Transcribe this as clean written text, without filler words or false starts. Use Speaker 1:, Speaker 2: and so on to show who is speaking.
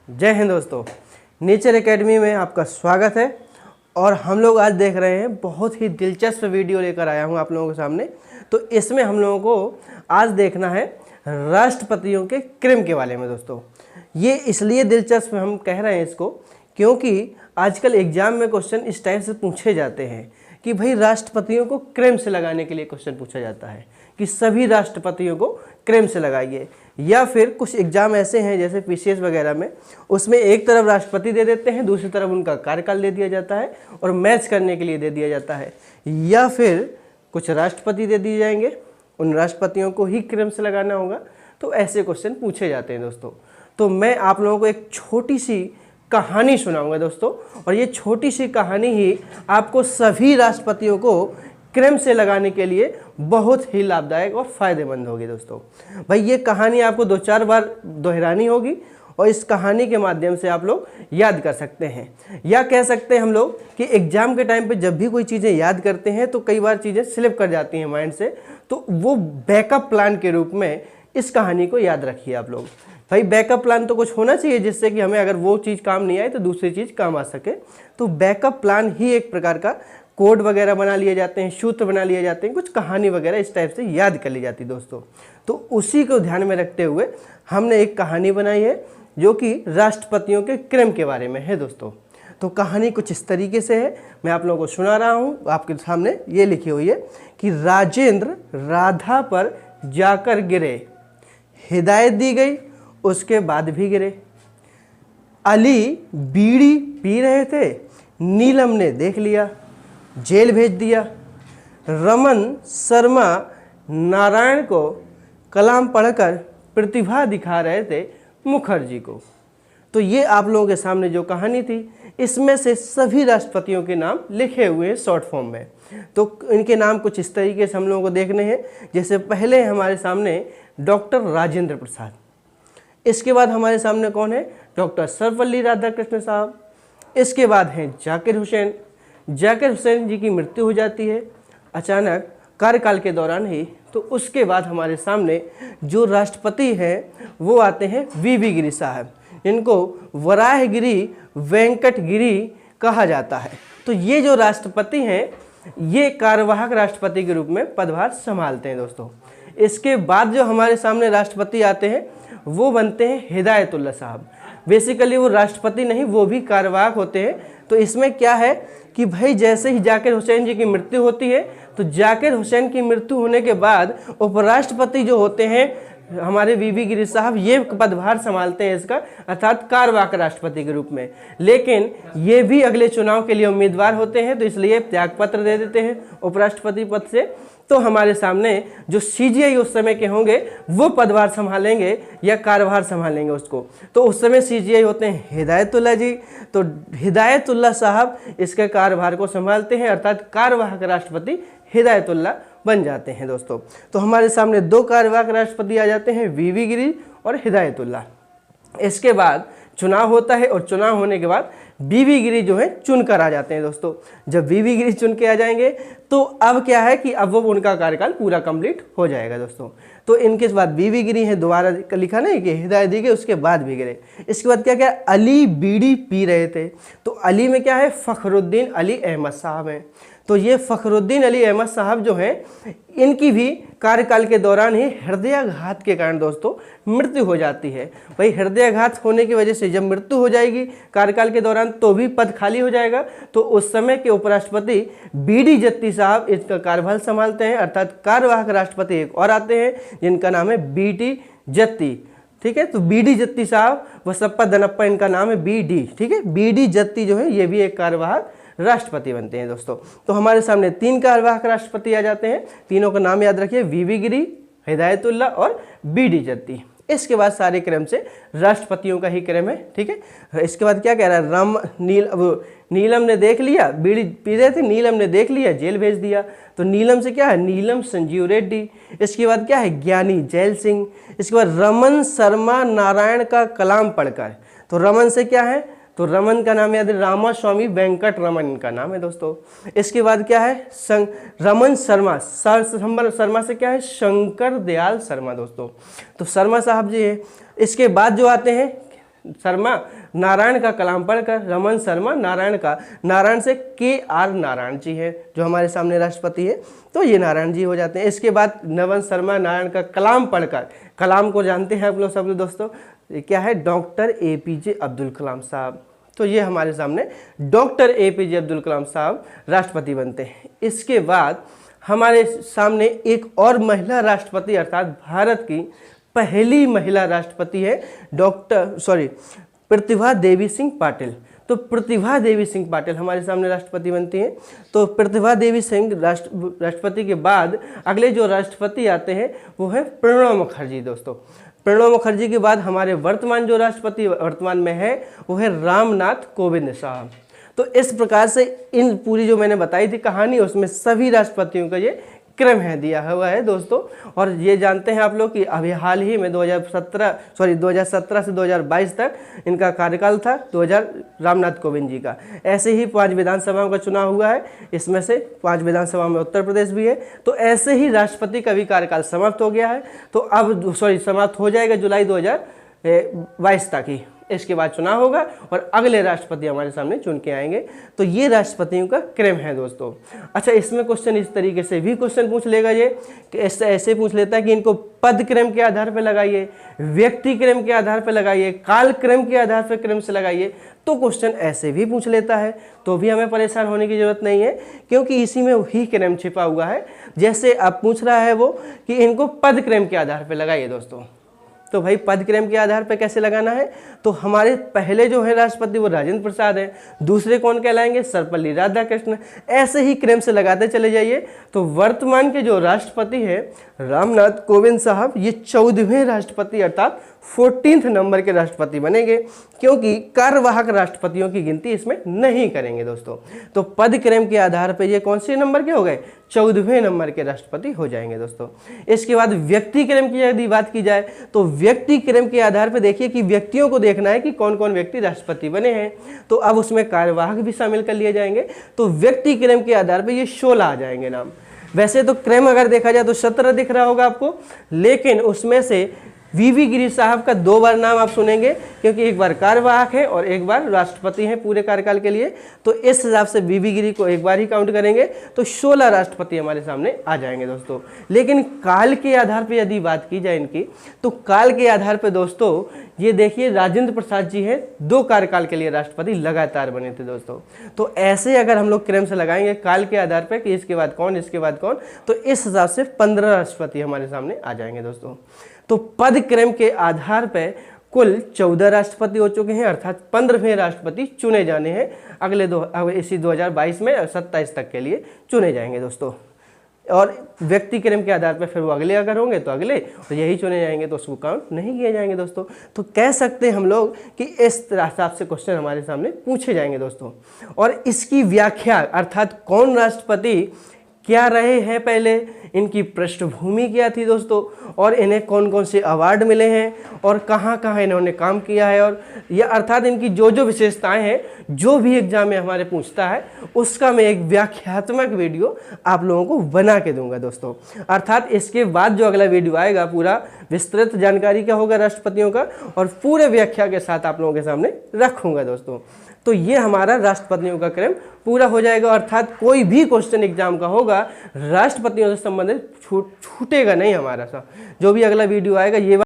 Speaker 1: जय हिंद दोस्तों, nature academy में आपका स्वागत है। और हम लोग आज देख रहे हैं बहुत ही दिलचस्प वीडियो लेकर आया हूं आप लोगों के सामने। तो इसमें हम लोगों को आज देखना है राष्ट्रपतियों के क्रम के बारे में। दोस्तों ये इसलिए दिलचस्प हम कह रहे हैं इसको क्योंकि आजकल एग्जाम में क्वेश्चन इस टाइप से पूछे जाते हैं कि भाई राष्ट्रपतियों को क्रम से लगाने के लिए क्वेश्चन पूछा जाता है कि सभी राष्ट्रपतियों को क्रम से लगाइए। या फिर कुछ एग्जाम ऐसे हैं जैसे पीसीएस वगैरह में, उसमें एक तरफ राष्ट्रपति दे देते हैं, दूसरी तरफ उनका कार्यकाल दे दिया जाता है और मैच करने के लिए दे दिया जाता है। या फिर कुछ राष्ट्रपति दे दिए जाएंगे, उन राष्ट्रपतियों को ही क्रम से लगाना होगा। तो ऐसे क्वेश्चन पूछे जाते हैं दोस्तों। तो मैं आप लोगों को एक छोटी सी कहानी सुनाऊंगा दोस्तों, और ये छोटी सी कहानी ही आपको सभी राष्ट्रपतियों को क्रम से लगाने के लिए बहुत ही लाभदायक और फायदेमंद होगी दोस्तों। भाई ये कहानी आपको 2-4 बार दोहरानी होगी और इस कहानी के माध्यम से आप लोग याद कर सकते हैं। या कह सकते हैं हम लोग कि एग्जाम के टाइम पे जब भी कोई चीज़ें याद करते हैं तो कई बार चीज़ें स्लिप कर जाती हैं माइंड से, तो वो बैकअप प्लान के रूप में इस कहानी को याद रखिए आप लोग। भाई बैकअप प्लान तो कुछ होना चाहिए जिससे कि हमें अगर वो चीज़ काम नहीं आए तो दूसरी चीज़ काम आ सके। तो बैकअप प्लान ही एक प्रकार का कोड वगैरह बना लिए जाते हैं, सूत्र बना लिए जाते हैं, कुछ कहानी वगैरह इस टाइप से याद कर ली जाती है दोस्तों। तो उसी को ध्यान में रखते हुए हमने एक कहानी बनाई है जो कि राष्ट्रपतियों के क्रम के बारे में है दोस्तों। तो कहानी कुछ इस तरीके से है, मैं आप लोगों को सुना रहा हूँ। आपके सामने ये लिखी हुई है कि राजेंद्र राधा पर जाकर गिरे, हिदायत दी गई, उसके बाद भी गिरे। अली बीड़ी पी रहे थे, नीलम ने देख लिया, जेल भेज दिया। रमन शर्मा नारायण को कलाम पढ़कर प्रतिभा दिखा रहे थे मुखर्जी को। तो ये आप लोगों के सामने जो कहानी थी, इसमें से सभी राष्ट्रपतियों के नाम लिखे हुए हैं शॉर्ट फॉर्म में। तो इनके नाम कुछ इस तरीके से हम लोगों को देखने हैं। जैसे पहले हमारे सामने डॉक्टर राजेंद्र प्रसाद, इसके बाद हमारे सामने कौन है, डॉक्टर सर्वपल्ली राधाकृष्ण साहब। इसके बाद हैं जाकिर हुसैन। जाकिर हुसैन जी की मृत्यु हो जाती है अचानक कार्यकाल के दौरान ही। तो उसके बाद हमारे सामने जो राष्ट्रपति हैं वो आते हैं वीवी गिरी साहब, इनको वराहगिरी वेंकटगिरी कहा जाता है। तो ये जो राष्ट्रपति हैं ये कार्यवाहक राष्ट्रपति के रूप में पदभार संभालते हैं दोस्तों। इसके बाद जो हमारे सामने राष्ट्रपति आते हैं वो बनते हैं हिदायतुल्ला साहब। बेसिकली वो राष्ट्रपति नहीं, वो भी कार्यवाहक होते हैं। तो इसमें क्या है कि भाई जैसे ही जाकिर हुसैन जी की मृत्यु होती है तो जाकिर हुसैन की मृत्यु होने के बाद उपराष्ट्रपति जो होते हैं हमारे वीवी गिरी साहब, ये पदभार संभालते हैं इसका, अर्थात कार्यवाहक राष्ट्रपति के रूप में। लेकिन ये भी अगले चुनाव के लिए उम्मीदवार होते हैं, तो इसलिए त्यागपत्र दे देते हैं उपराष्ट्रपति पद से। तो हमारे सामने जो सीजीआई उस समय के होंगे वो पदभार संभालेंगे या कार्यभार संभालेंगे उसको। तो उस समय सीजीआई होते हैं हिदायतुल्ला जी। तो हिदायतुल्ला साहब इसके कार्यभार को संभालते हैं, अर्थात कार्यवाहक राष्ट्रपति हिदायतुल्ला बन जाते हैं दोस्तों। तो हमारे सामने 2 कार्यवाहक राष्ट्रपति आ जाते हैं, वीवी गिरी और हिदायतुल्ला। इसके बाद चुनाव होता है और चुनाव होने के बाद वीवी गिरी जो है चुनकर आ जाते हैं दोस्तों। जब वीवी गिरी चुन के आ जाएंगे तो अब क्या है कि अब वो उनका कार्यकाल पूरा कंप्लीट हो जाएगा दोस्तों। तो इनके बाद वीवी गिरी है, दोबारा लिखा नहीं कि हिदायत दी गई, उसके बाद भी गिरे। इसके बाद क्या क्या, अली बीड़ी पी रहे थे। तो अली में क्या है, फखरुद्दीन अली अहमद साहब हैं। तो ये फखरुद्दीन अली अहमद साहब जो हैं इनकी भी कार्यकाल के दौरान ही हृदयाघात के कारण दोस्तों मृत्यु हो जाती है। भाई हृदयाघात होने की वजह से जब मृत्यु हो जाएगी कार्यकाल के दौरान तो भी पद खाली हो जाएगा। तो उस समय के उपराष्ट्रपति बीडी जत्ती साहब इसका कार्यभार संभालते हैं, अर्थात कार्यवाहक राष्ट्रपति एक और आते हैं जिनका नाम है बीडी जत्ती। ठीक है, तो बीडी जत्ती साहब, वसप्पा दनप्पा इनका नाम है बीडी। ठीक है, बीडी जत्ती जो है ये भी एक कार्यवाहक राष्ट्रपति बनते हैं दोस्तों। तो हमारे सामने 3 कार्यवाहक राष्ट्रपति आ जाते हैं, तीनों का नाम याद रखिए, वीवी गिरी, हिदायतुल्ला और बीडी जत्ती। इसके बाद सारे क्रम से राष्ट्रपतियों का ही क्रम है। ठीक है, इसके बाद क्या कह रहा है, नीलम ने देख लिया, बीड़ी पी रहे थे, नीलम ने देख लिया, जेल भेज दिया। तो नीलम से क्या है, नीलम संजीव रेड्डी। इसके बाद क्या है, ज्ञानी जैल सिंह। इसके बाद रमन शर्मा नारायण का कलाम पढ़कर। तो रमन से क्या है, तो रमन का नाम याद है, रामास्वामी वेंकट रमन इनका नाम है दोस्तों। इसके बाद क्या है, रमन शर्मा, शर्मा से क्या है, शंकर दयाल शर्मा दोस्तों। तो शर्मा साहब जी है। इसके बाद जो आते हैं शर्मा नारायण का कलाम पढ़कर, रमन शर्मा नारायण का, नारायण से KR नारायण जी है जो हमारे सामने राष्ट्रपति है, तो ये नारायण जी हो जाते हैं। इसके बाद नवन शर्मा नारायण का कलाम पढ़कर, कलाम को जानते हैं आप लोग सब लोग दोस्तों, ये क्या है, डॉक्टर APJ अब्दुल कलाम साहब। तो ये हमारे सामने डॉक्टर APJ अब्दुल कलाम साहब राष्ट्रपति बनते हैं। इसके बाद हमारे सामने एक और महिला राष्ट्रपति अर्थात भारत की पहली महिला राष्ट्रपति है प्रतिभा देवी सिंह पाटिल। तो प्रतिभा देवी सिंह पाटिल हमारे सामने राष्ट्रपति बनती हैं। तो प्रतिभा देवी सिंह राष्ट्रपति के बाद अगले जो राष्ट्रपति आते हैं वो है प्रणब मुखर्जी दोस्तों। प्रणब मुखर्जी के बाद हमारे वर्तमान जो राष्ट्रपति वर्तमान में है वो है रामनाथ कोविंद साहब। तो इस प्रकार से इन पूरी जो मैंने बताई थी कहानी उसमें सभी राष्ट्रपतियों का ये क्रम है दिया हुआ है दोस्तों। और ये जानते हैं आप लोग कि अभी हाल ही में 2017 से 2022 तक इनका कार्यकाल था, रामनाथ कोविंद जी का। ऐसे ही 5 विधानसभाओं का चुनाव हुआ है, इसमें से 5 विधानसभा में उत्तर प्रदेश भी है। तो ऐसे ही राष्ट्रपति का भी कार्यकाल समाप्त हो गया है, तो अब समाप्त हो जाएगा जुलाई 2022 तक ही। इसके बाद चुनाव होगा और अगले राष्ट्रपति हमारे सामने चुन के आएंगे। तो ये राष्ट्रपतियों का क्रम है दोस्तों। अच्छा, इसमें क्वेश्चन इस तरीके से भी क्वेश्चन पूछ लेगा ये कि ऐसे पूछ लेता है कि इनको पद क्रम के आधार पर लगाइए, व्यक्ति क्रम के आधार पर लगाइए, काल क्रम के आधार पर क्रम से लगाइए। तो क्वेश्चन ऐसे भी पूछ लेता है, तो भी हमें परेशान होने की जरूरत नहीं है, क्योंकि इसी में वही क्रम छिपा हुआ है। जैसे अब पूछ रहा है वो कि इनको पद क्रम के आधार पर लगाइए दोस्तों। तो भाई पद क्रम के आधार पर कैसे लगाना है, तो हमारे पहले जो है राष्ट्रपति वो राजेंद्र प्रसाद है, दूसरे कौन कहलाएंगे, सर्वपल्ली राधाकृष्णन। ऐसे ही क्रम से लगाते चले जाइए। तो वर्तमान के जो राष्ट्रपति है रामनाथ कोविंद साहब, ये 14वें राष्ट्रपति अर्थात 14th नंबर के राष्ट्रपति बनेंगे, क्योंकि कार्यवाहक राष्ट्रपतियों की गिनती इसमें नहीं करेंगे दोस्तों। तो पद क्रम के आधार पर ये कौन से नंबर के हो गए, 14वें नंबर के राष्ट्रपति हो जाएंगे दोस्तों। इसके बाद व्यक्ति क्रम की यदि बात की जाए तो व्यक्ति क्रम के आधार पर देखिए कि व्यक्तियों को देखना है कि कौन कौन व्यक्ति राष्ट्रपति बने हैं, तो अब उसमें कार्यवाहक भी शामिल कर लिए जाएंगे। तो व्यक्ति क्रम के आधार पर ये 16 आ जाएंगे नाम। वैसे तो क्रम अगर देखा जाए तो 17 दिख रहा होगा आपको, लेकिन उसमें से VV गिरी साहब का 2 बार नाम आप सुनेंगे, क्योंकि एक बार कार्यवाहक है और एक बार राष्ट्रपति हैं पूरे कार्यकाल के लिए। तो इस हिसाब से VV गिरी को एक बार ही काउंट करेंगे तो 16 राष्ट्रपति हमारे सामने आ जाएंगे दोस्तों। लेकिन काल के आधार पर यदि बात की जाए इनकी, तो काल के आधार पर दोस्तों ये देखिए राजेंद्र प्रसाद जी हैं, 2 कार्यकाल के लिए राष्ट्रपति लगातार बने थे दोस्तों। तो ऐसे अगर हम लोग क्रम से लगाएंगे काल के आधार पर कि इसके बाद कौन, इसके बाद कौन, तो इस हिसाब से 15 राष्ट्रपति हमारे सामने आ जाएंगे दोस्तों। तो पद क्रम के आधार पर कुल 14 राष्ट्रपति हो चुके हैं, अर्थात 15वें राष्ट्रपति चुने जाने हैं अगले इसी 2022 में 27 तक के लिए चुने जाएंगे दोस्तों। और व्यक्ति क्रम के आधार पर फिर वो अगले अगर होंगे तो अगले, तो यही चुने जाएंगे तो उसको काउंट नहीं किए जाएंगे दोस्तों। तो कह सकते हैं हम लोग कि इस हिसाब से क्वेश्चन हमारे सामने पूछे जाएंगे दोस्तों। और इसकी व्याख्या अर्थात कौन राष्ट्रपति क्या रहे हैं पहले, इनकी पृष्ठभूमि क्या थी दोस्तों, और इन्हें कौन कौन से अवार्ड मिले हैं और कहाँ कहाँ इन्होंने काम किया है, और यह अर्थात इनकी जो जो विशेषताएं हैं जो भी एग्जाम में हमारे पूछता है उसका मैं एक व्याख्यात्मक वीडियो आप लोगों को बना के दूंगा दोस्तों। अर्थात इसके बाद जो अगला वीडियो आएगा पूरा विस्तृत जानकारी का होगा राष्ट्रपतियों का, और पूरे व्याख्या के साथ आप लोगों के सामने रखूँगा दोस्तों। तो ये हमारा राष्ट्रपतियों का क्रम पूरा हो जाएगा। अर्थात कोई भी क्वेश्चन एग्जाम का होगा राष्ट्रपतियों से संबंधित छूटेगा नहीं हमारा सा। जो भी अगला वीडियो आएगा ये